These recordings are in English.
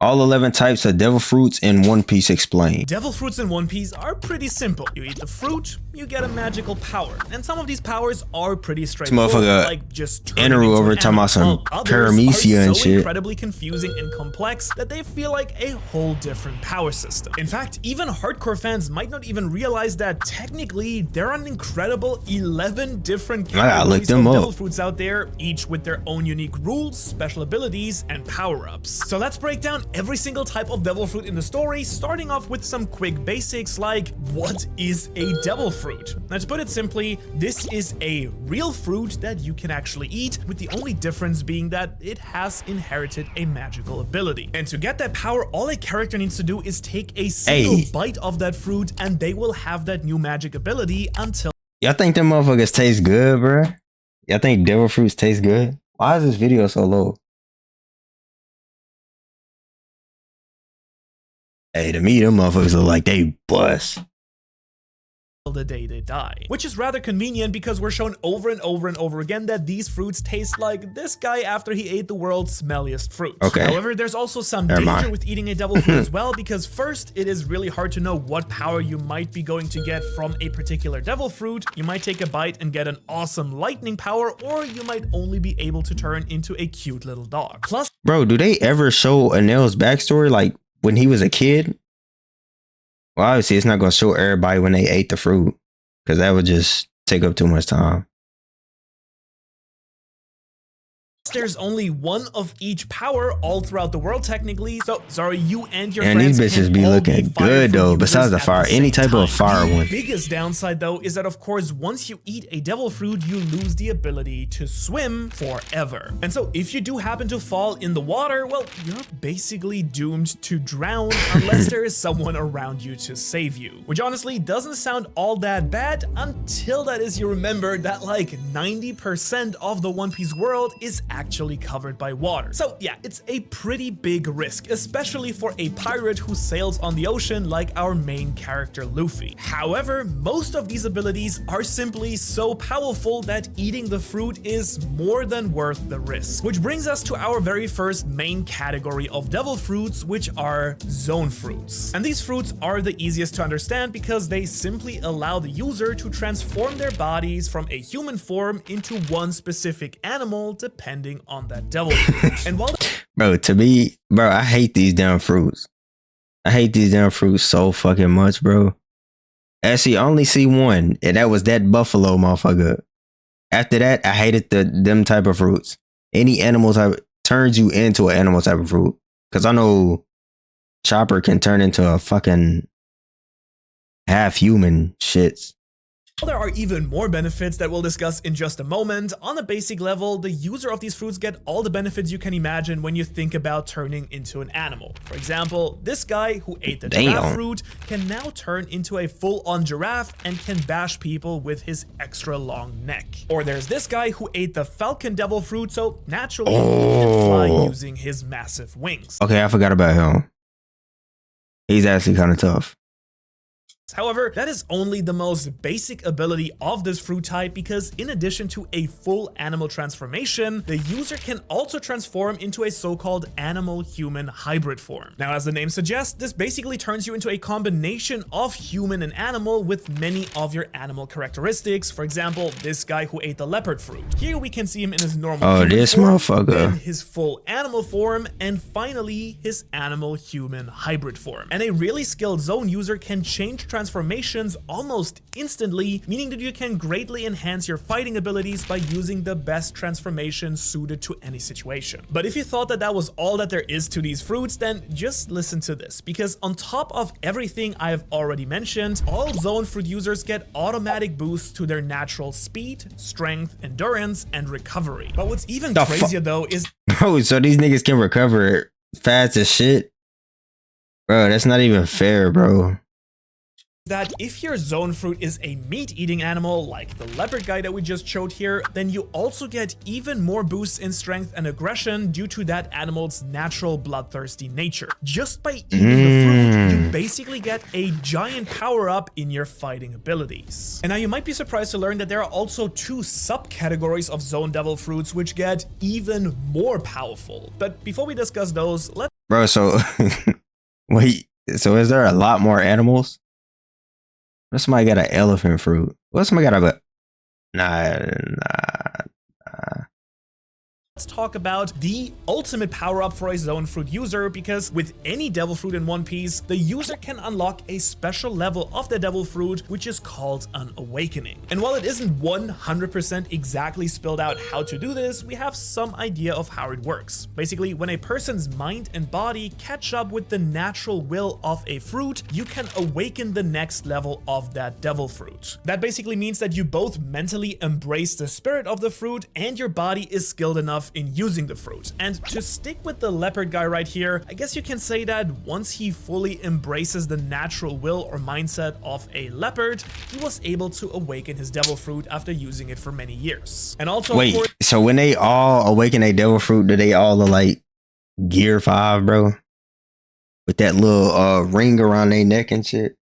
All 11 types of devil fruits in One Piece explained. Devil fruits in One Piece are pretty simple. You eat the fruit, you get a magical power. And some of these powers are pretty straightforward, like just turning into over an talking about some animal. Paramecia and so shit. Incredibly confusing and complex that they feel like a whole different power system. In fact, even hardcore fans might not even realize that technically there are an incredible 11 different categories of devil fruits out there, each with their own unique rules, special abilities, and power-ups. So let's break down every single type of devil fruit in the story, starting off with some quick basics like, what is a devil fruit? Now, to put it simply, this is a real fruit that you can actually eat, with the only difference being that it has inherited a magical ability. And to get that power, all a character needs to do is take a single bite of that fruit and they will have that new magic ability until... Y'all think them motherfuckers taste good, bruh? Y'all think devil fruits taste good? Why is this video so low? Hey, to me, them motherfuckers look like they bust. The day they die, which is rather convenient because we're shown over and over and over again that these fruits taste like this guy after he ate the world's smelliest fruit. Okay. However, there's also some danger with eating a devil fruit as well, because first, it is really hard to know what power you might be going to get from a particular devil fruit. You might take a bite and get an awesome lightning power, or you might only be able to turn into a cute little dog. Plus, bro, do they ever show Anel's backstory, like when he was a kid? Well, obviously, it's not going to show everybody when they ate the fruit, because that would just take up too much time. there's only one of each power all throughout the world technically, so sorry, you and your and friends these bitches be looking good though, besides the fire, any type of fire one. The biggest downside though is that of course once you eat a devil fruit, you lose the ability to swim forever. And so if you do happen to fall in the water, well, you're basically doomed to drown unless there is someone around you to save you. Which honestly doesn't sound all that bad until that is you remember that like 90% of the One Piece world is actually covered by water. So yeah, it's a pretty big risk, especially for a pirate who sails on the ocean like our main character Luffy. However, most of these abilities are simply so powerful that eating the fruit is more than worth the risk. Which brings us to our very first main category of devil fruits, which are zoan fruits. And these fruits are the easiest to understand because they simply allow the user to transform their bodies from a human form into one specific animal depending on that devil fruit. And while bro, to me, bro, I hate these damn fruits. I hate these damn fruits so fucking much, bro. Actually, I only see one, and that was that buffalo motherfucker. After that, I hated them type of fruits. Any animal type turns you into an animal type of fruit. Because I know Chopper can turn into a fucking half human shits. there are even more benefits that we'll discuss in just a moment. On a basic level, the user of these fruits get all the benefits you can imagine when you think about turning into an animal. For example, this guy who ate the giraffe fruit can now turn into a full-on giraffe and can bash people with his extra long neck. Or there's this guy who ate the falcon devil fruit, so naturally he can fly using his massive wings. Okay, I forgot about him. He's actually kind of tough. However, that is only the most basic ability of this fruit type because in addition to a full animal transformation, the user can also transform into a so-called animal-human hybrid form. Now, as the name suggests, this basically turns you into a combination of human and animal with many of your animal characteristics. For example, this guy who ate the leopard fruit. Here we can see him in his normal human form, then his full animal form, and finally his animal-human hybrid form. And a really skilled zoan user can change transformations almost instantly, meaning that you can greatly enhance your fighting abilities by using the best transformation suited to any situation. But if you thought that that was all that there is to these fruits, then just listen to this, because on top of everything I have already mentioned, all zoan fruit users get automatic boosts to their natural speed, strength, endurance, and recovery. But what's even crazier though is bro, so these niggas can recover fast as shit? Bro, that's not even fair, bro. That if your zoan fruit is a meat-eating animal like the leopard guy that we just showed here, then you also get even more boosts in strength and aggression due to that animal's natural bloodthirsty nature. Just by eating the fruit, you basically get a giant power-up in your fighting abilities. And now you might be surprised to learn that there are also two subcategories of zoan devil fruits which get even more powerful. But before we discuss those, let's Bro, so wait, so is there a lot more animals? What if somebody got an elephant fruit? What if somebody got a nah. Let's talk about the ultimate power-up for a Zoan fruit user, because with any devil fruit in One Piece, the user can unlock a special level of the devil fruit, which is called an awakening. And while it isn't 100% exactly spelled out how to do this, we have some idea of how it works. Basically, when a person's mind and body catch up with the natural will of a fruit, you can awaken the next level of that devil fruit. That basically means that you both mentally embrace the spirit of the fruit and your body is skilled enough in using the fruit. And to stick with the leopard guy right here, I guess you can say that once he fully embraces the natural will or mindset of a leopard, he was able to awaken his devil fruit after using it for many years. And also, wait, so when they all awaken a devil fruit, do they all look like Gear 5, bro? With that little ring around their neck and shit?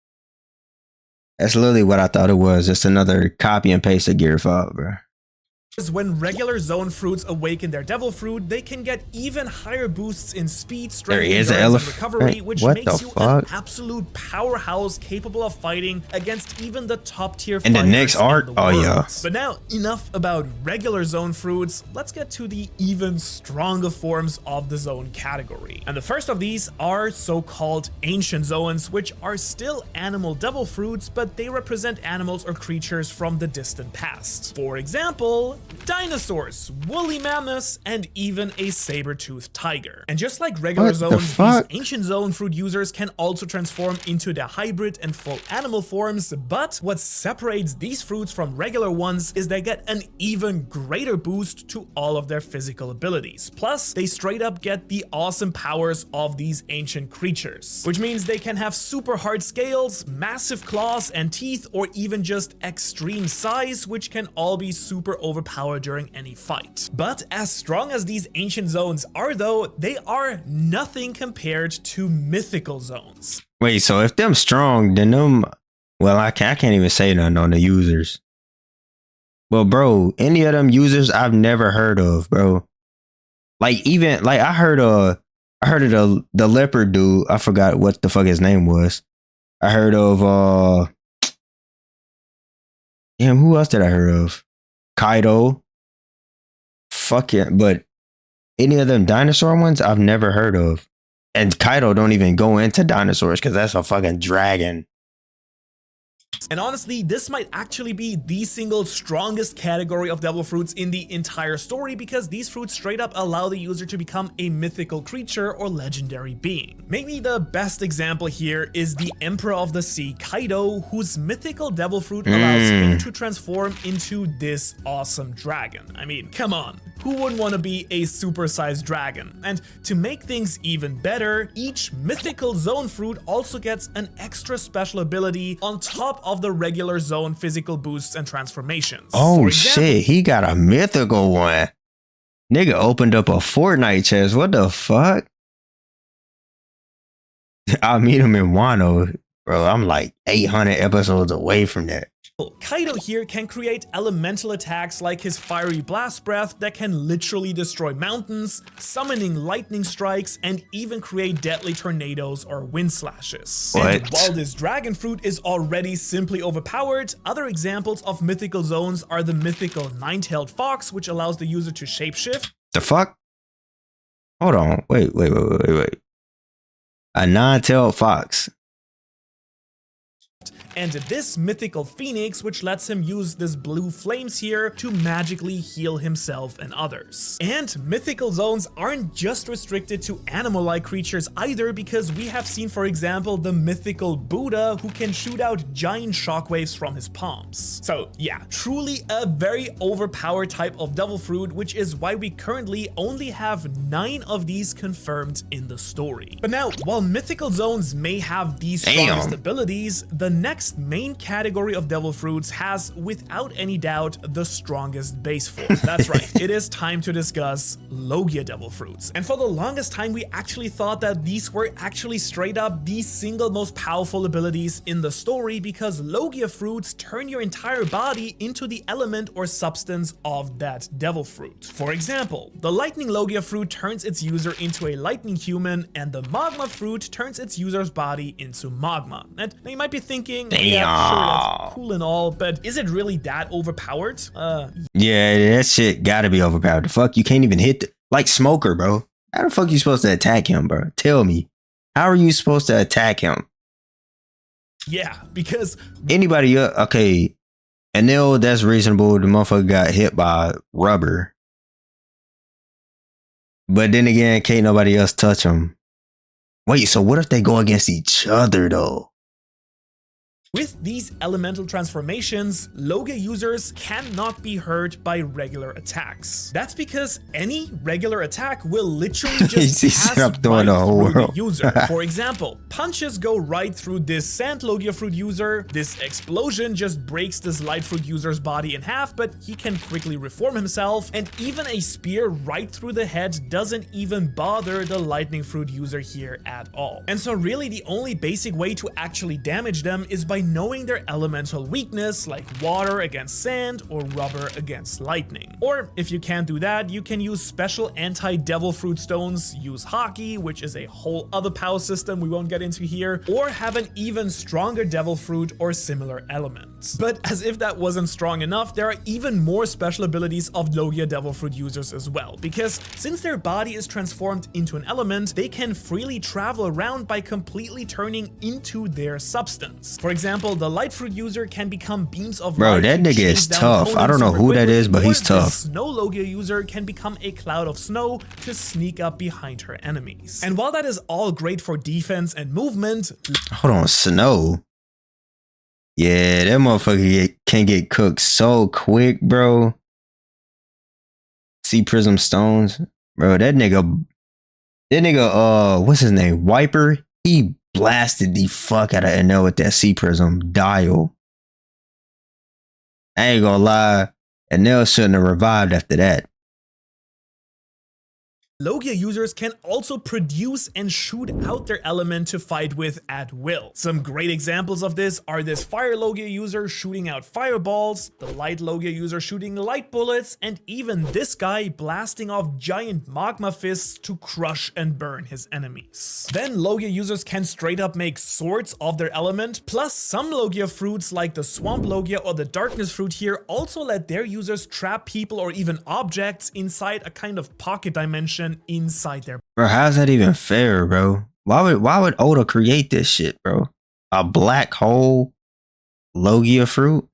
That's literally what I thought it was. Just another copy and paste of Gear 5, bro. When regular Zoan fruits awaken their devil fruit, they can get even higher boosts in speed, strength, endurance, and recovery, which makes you an absolute powerhouse capable of fighting against even the top tier fighters in the next arc. Oh yeah. But now, enough about regular Zoan fruits, let's get to the even stronger forms of the Zoan category. And the first of these are so-called ancient Zoans, which are still animal devil fruits, but they represent animals or creatures from the distant past. For example, dinosaurs, woolly mammoths, and even a saber-toothed tiger. And just like regular Zoans, these ancient Zoan fruit users can also transform into their hybrid and full animal forms, but what separates these fruits from regular ones is they get an even greater boost to all of their physical abilities. Plus, they straight up get the awesome powers of these ancient creatures, which means they can have super hard scales, massive claws and teeth, or even just extreme size, which can all be super overpowered during any fight. But as strong as these ancient Zoans are though, they are nothing compared to mythical Zoans. Wait, so if them strong, then them, well, I can't even say nothing on the users. Well, bro, any of them users I've never heard of, bro. Like even like I heard of the leopard dude. I forgot what the fuck his name was. I heard of damn, who else did I hear of? Kaido. Fuck it, but any of them dinosaur ones I've never heard of. And Kaido don't even go into dinosaurs because that's a fucking dragon. And honestly, this might actually be the single strongest category of devil fruits in the entire story, because these fruits straight up allow the user to become a mythical creature or legendary being. Maybe the best example here is the Emperor of the Sea, Kaido, whose mythical devil fruit allows him to transform into this awesome dragon. I mean, come on. Who wouldn't want to be a super-sized dragon? And to make things even better, each mythical Zoan fruit also gets an extra special ability on top of the regular Zoan physical boosts and transformations. Oh shit, he got a mythical one. Nigga opened up a Fortnite chest. What the fuck? I'll meet him in Wano. Bro, I'm like 800 episodes away from that. Kaido here can create elemental attacks like his fiery blast breath that can literally destroy mountains, summoning lightning strikes, and even create deadly tornadoes or wind slashes. What? And while this dragon fruit is already simply overpowered, other examples of mythical Zoans are the mythical nine-tailed fox, which allows the user to shapeshift. The fuck? Hold on. Wait. A nine-tailed fox. And this mythical phoenix, which lets him use this blue flames here to magically heal himself and others. And mythical Zoans aren't just restricted to animal-like creatures either, because we have seen, for example, the mythical Buddha, who can shoot out giant shockwaves from his palms. So yeah, truly a very overpowered type of devil fruit, which is why we currently only have 9 of these confirmed in the story. But now, while mythical Zoans may have these strongest abilities, the next next main category of devil fruits has, without any doubt, the strongest base form. That's right, it is time to discuss Logia devil fruits. And for the longest time, we actually thought that these were actually straight up the single most powerful abilities in the story, because Logia fruits turn your entire body into the element or substance of that devil fruit. For example, the lightning Logia fruit turns its user into a lightning human, and the magma fruit turns its user's body into magma. And now you might be thinking, yeah, sure, that's cool and all, but is it really that overpowered? Yeah, that shit gotta be overpowered. The fuck, you can't even hit like Smoker, bro. How the fuck you supposed to attack him, bro? Tell me. How are you supposed to attack him? Yeah, because anybody, okay, and now that's reasonable. The motherfucker got hit by rubber. But then again, can't nobody else touch him. Wait, so what if they go against each other, though? with these elemental transformations, Logia users cannot be hurt by regular attacks. That's because any regular attack will literally just pass right through the user. For example, punches go right through this sand Logia fruit user, this explosion just breaks this light fruit user's body in half, but he can quickly reform himself, and even a spear right through the head doesn't even bother the lightning fruit user here at all. And so really the only basic way to actually damage them is by knowing their elemental weakness, like water against sand or rubber against lightning. Or if you can't do that, you can use special anti-devil fruit stones, use hockey, which is a whole other power system we won't get into here, or have an even stronger devil fruit or similar elements. But as if that wasn't strong enough, there are even more special abilities of Logia devil fruit users as well, because since their body is transformed into an element, they can freely travel around by completely turning into their substance. For example, the light fruit user can become beams of light. Bro, that nigga is tough. I don't know who that is, but he's tough. The snow Logia user can become a cloud of snow to sneak up behind her enemies. And while that is all great for defense and movement, hold on, snow. Yeah, that motherfucker can get cooked so quick, bro. See Prism Stones, bro. That nigga, what's his name? Wiper. He blasted the fuck out of NL with that C Prism dial. I ain't gonna lie, NL shouldn't have revived after that. Logia users can also produce and shoot out their element to fight with at will. Some great examples of this are this fire Logia user shooting out fireballs, the light Logia user shooting light bullets, and even this guy blasting off giant magma fists to crush and burn his enemies. Then Logia users can straight up make swords of their element, plus some Logia fruits like the swamp Logia or the darkness fruit here also let their users trap people or even objects inside a kind of pocket dimension inside their. Bro, how's that even fair, bro? Why would Oda create this shit, bro? A black hole Logia fruit?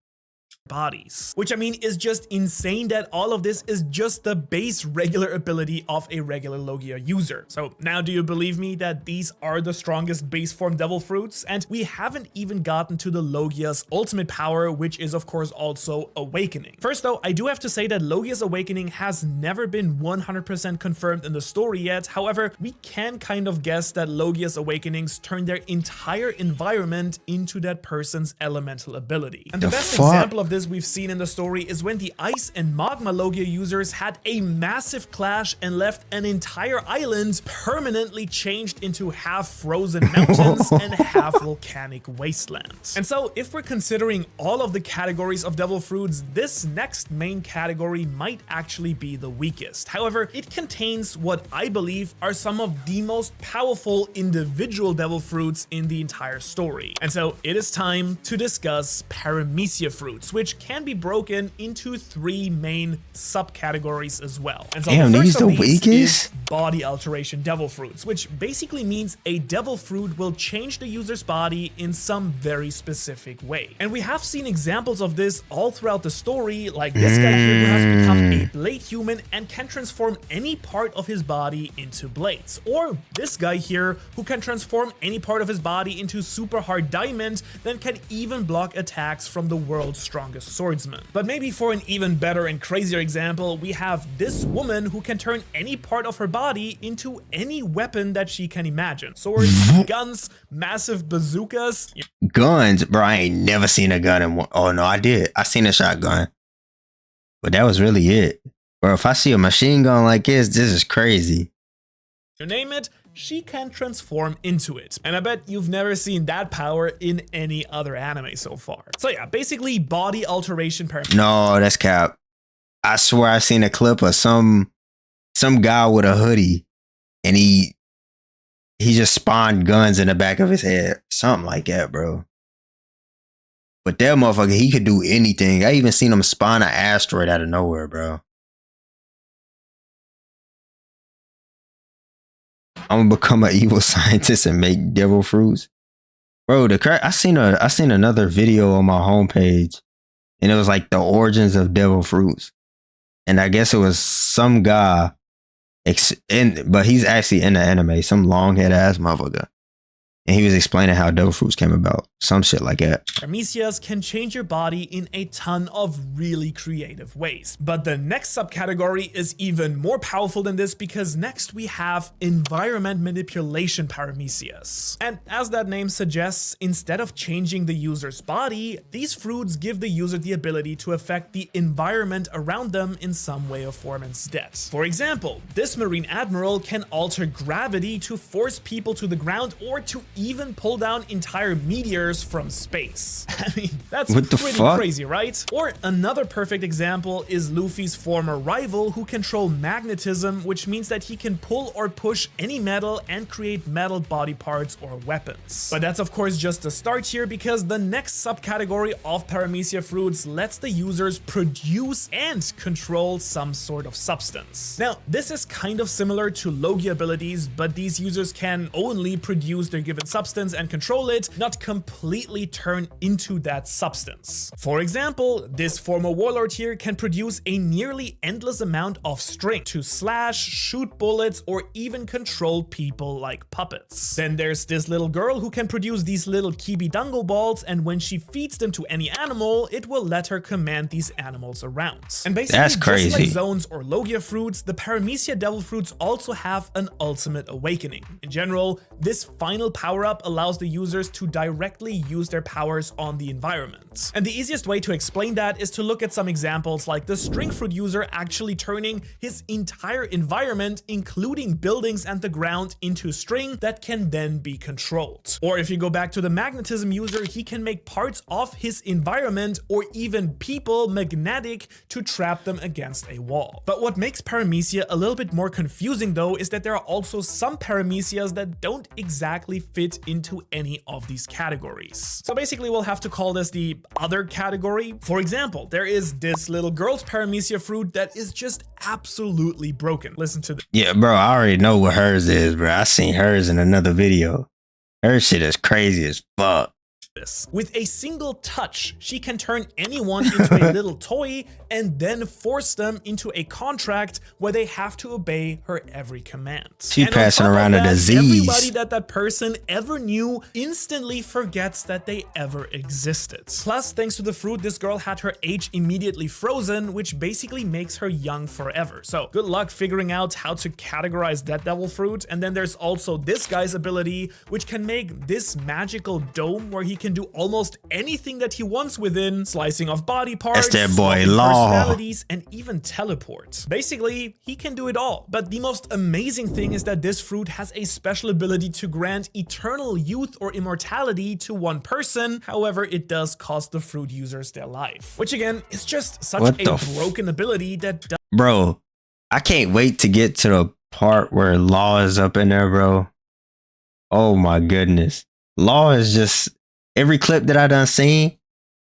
Bodies, which I mean is just insane that all of this is just the base regular ability of a regular Logia user. So now do you believe me that these are the strongest base form devil fruits? And we haven't even gotten to the Logia's ultimate power, which is of course also awakening. First though, I do have to say that Logia's awakening has never been 100% confirmed in the story yet. However, we can kind of guess that Logia's awakenings turn their entire environment into that person's elemental ability. And the best example of this we've seen in the story is when the ice and magma Logia users had a massive clash and left an entire island permanently changed into half frozen mountains and half volcanic wastelands. And so if we're considering all of the categories of devil fruits, this next main category might actually be the weakest. However, it contains what I believe are some of the most powerful individual devil fruits in the entire story. And so it is time to discuss Paramecia fruits, which can be broken into 3 main subcategories as well. And so damn, the these first the of these weakest? is body alteration devil fruits, which basically means a devil fruit will change the user's body in some very specific way. And we have seen examples of this all throughout the story, like this guy here who has become a blade human and can transform any part of his body into blades. Or this guy here who can transform any part of his body into super hard diamond, then can even block attacks from the world's strongest a swordsman. But maybe for an even better and crazier example, we have this woman who can turn any part of her body into any weapon that she can imagine. Swords, guns, massive bazookas. Guns, bro, I ain't never seen a gun in one. Oh no, I did. I seen a shotgun. But that was really it. Bro, if I see a machine gun like this is crazy. You name it, she can transform into it. And I bet you've never seen that power in any other anime so far. So yeah, basically body alteration paramecia. No, that's cap. I swear I seen a clip of some guy with a hoodie and he just spawned guns in the back of his head. Something like that, bro. But that motherfucker, he could do anything. I even seen him spawn an asteroid out of nowhere, bro. I'm gonna become an evil scientist and make devil fruits. Bro, I seen another video on my homepage and it was like the origins of devil fruits. And I guess it was some guy, but he's actually in the anime, some long head ass motherfucker. And he was explaining how devil fruits came about. Some shit like that. Paramecias can change your body in a ton of really creative ways. But the next subcategory is even more powerful than this because next we have environment manipulation paramecias. And as that name suggests, instead of changing the user's body, these fruits give the user the ability to affect the environment around them in some way or form instead. For example, this Marine Admiral can alter gravity to force people to the ground or to even pull down entire meteors from space. I mean, that's pretty crazy, right? Or another perfect example is Luffy's former rival who control magnetism, which means that he can pull or push any metal and create metal body parts or weapons. But that's of course just a start here because the next subcategory of Paramecia fruits lets the users produce and control some sort of substance. Now, this is kind of similar to Logia abilities, but these users can only produce their given substance and control it, not completely turn into that substance. For example, this former warlord here can produce a nearly endless amount of string to slash, shoot bullets, or even control people like puppets. Then there's this little girl who can produce these little kibi dango balls, and when she feeds them to any animal, it will let her command these animals around. And basically, that's crazy. Just like zoans or Logia fruits, the Paramecia devil fruits also have an ultimate awakening. In general, this final power-up allows the users to directly use their powers on the environment. And the easiest way to explain that is to look at some examples like the string fruit user actually turning his entire environment, including buildings and the ground, into string that can then be controlled. Or if you go back to the magnetism user, he can make parts of his environment or even people magnetic to trap them against a wall. But what makes Paramecia a little bit more confusing though is that there are also some Paramecias that don't exactly fit into any of these categories. So basically we'll have to call this the other category. For example, there is this little girl's Paramecia fruit that is just absolutely broken. Listen to this. Yeah, bro, I already know what hers is, bro. I seen hers in another video. Her shit is crazy as fuck. With a single touch, she can turn anyone into a little toy and then force them into a contract where they have to obey her every command. She's passing around a disease. Everybody that person ever knew instantly forgets that they ever existed. Plus, thanks to the fruit, this girl had her age immediately frozen, which basically makes her young forever. So good luck figuring out how to categorize that devil fruit. And then there's also this guy's ability, which can make this magical dome where he can do almost anything that he wants within, slicing off body parts, that's that boy Law, personalities, and even teleport. Basically, he can do it all. But the most amazing thing is that this fruit has a special ability to grant eternal youth or immortality to one person. However, it does cost the fruit users their life, which again is just such a broken ability that bro, I can't wait to get to the part where Law is up in there, bro. Oh my goodness. Law is just, every clip that I done seen,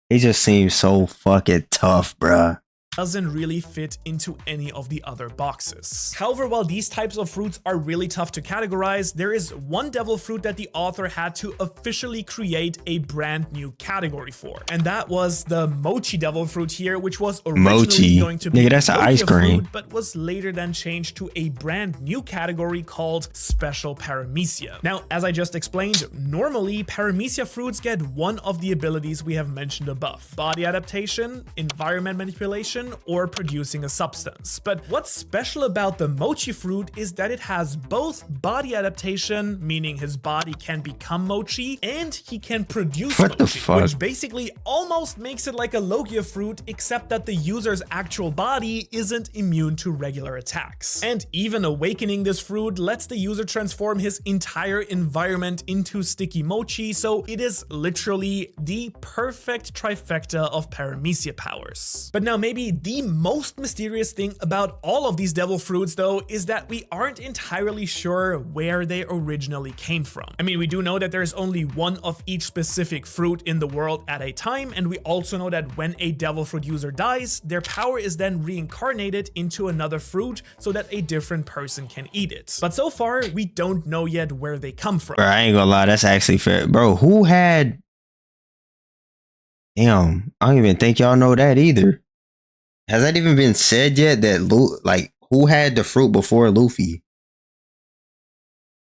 he just seems so fucking tough, bruh. doesn't really fit into any of the other boxes. However, while these types of fruits are really tough to categorize, there is one devil fruit that the author had to officially create a brand new category for, and that was the mochi devil fruit here, which was originally going to be nigga, that's an ice cream, fruit, but was later then changed to a brand new category called special Paramecia. Now, as I just explained, normally Paramecia fruits get one of the abilities we have mentioned above: body adaptation, environment manipulation, or producing a substance. But what's special about the mochi fruit is that it has both body adaptation, meaning his body can become mochi, and he can produce mochi, which basically almost makes it like a Logia fruit, except that the user's actual body isn't immune to regular attacks. And even awakening this fruit lets the user transform his entire environment into sticky mochi, so it is literally the perfect trifecta of Paramecia powers. But now maybe the most mysterious thing about all of these devil fruits though is that we aren't entirely sure where they originally came from. I mean, we do know that there's only one of each specific fruit in the world at a time, and we also know that when a devil fruit user dies, their power is then reincarnated into another fruit so that a different person can eat it. But so far, we don't know yet where they come from. Bro, I ain't gonna lie, that's actually fair. Bro, who had... Damn, I don't even think y'all know that either. Has that even been said yet that, like, who had the fruit before Luffy?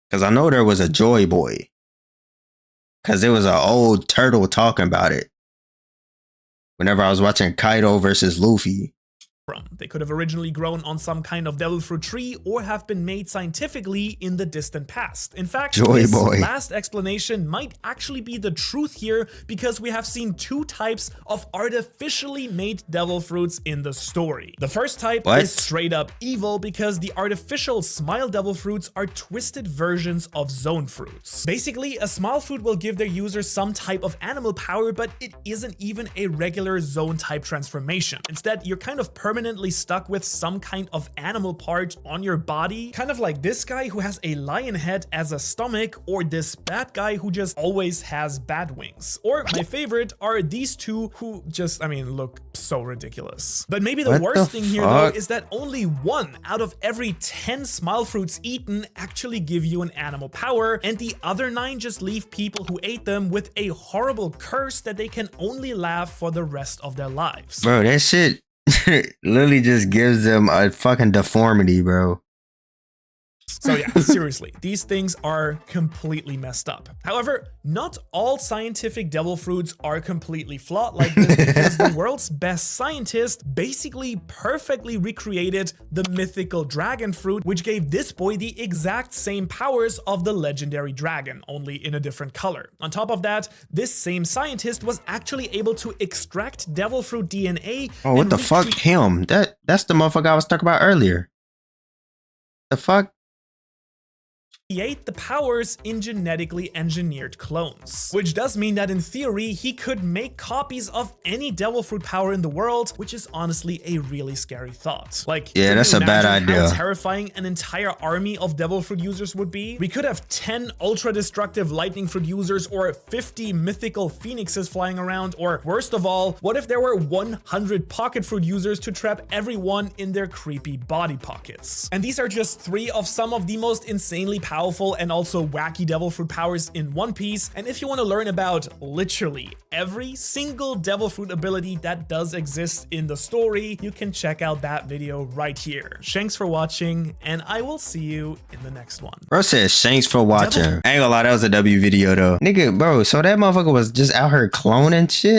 Because I know there was a Joy Boy. Because there was an old turtle talking about it whenever I was watching Kaido versus Luffy. They could have originally grown on some kind of devil fruit tree or have been made scientifically in the distant past. In fact, this last explanation might actually be the truth here, because we have seen two types of artificially made devil fruits in the story. The first type is straight up evil, because the artificial smile devil fruits are twisted versions of Zoan fruits. Basically, a smile fruit will give their user some type of animal power, but it isn't even a regular Zoan type transformation. Instead, you're kind of permanently stuck with some kind of animal part on your body, kind of like this guy who has a lion head as a stomach, or this bat guy who just always has bat wings. Or my favorite are these two who just, I mean, look so ridiculous. But maybe the worst thing here though is that only 1 out of every 10 smile fruits eaten actually give you an animal power, and the other 9 just leave people who ate them with a horrible curse that they can only laugh for the rest of their lives. Bro, that shit literally just gives them a fucking deformity, bro. So yeah, seriously, these things are completely messed up. However, not all scientific devil fruits are completely flawed like this, because the world's best scientist basically perfectly recreated the mythical dragon fruit, which gave this boy the exact same powers of the legendary dragon, only in a different color. On top of that, this same scientist was actually able to extract devil fruit DNA. Oh, what the fuck? Him? That's the motherfucker I was talking about earlier. The fuck? Create the powers in genetically engineered clones, which does mean that in theory he could make copies of any devil fruit power in the world, which is honestly a really scary thought. Like, yeah, that's a bad idea. How terrifying an entire army of devil fruit users would be. We could have 10 ultra destructive lightning fruit users, or 50 mythical phoenixes flying around, or worst of all, what if there were 100 pocket fruit users to trap everyone in their creepy body pockets? And these are just 3 of some of the most insanely powerful and also wacky devil fruit powers in One Piece. And if you want to learn about literally every single devil fruit ability that does exist in the story, you can check out that video right here. Thanks for watching, and I will see you in the next one. Bro says thanks for watching. I ain't gonna lie, that was a W video though. Nigga, bro, so that motherfucker was just out here cloning shit.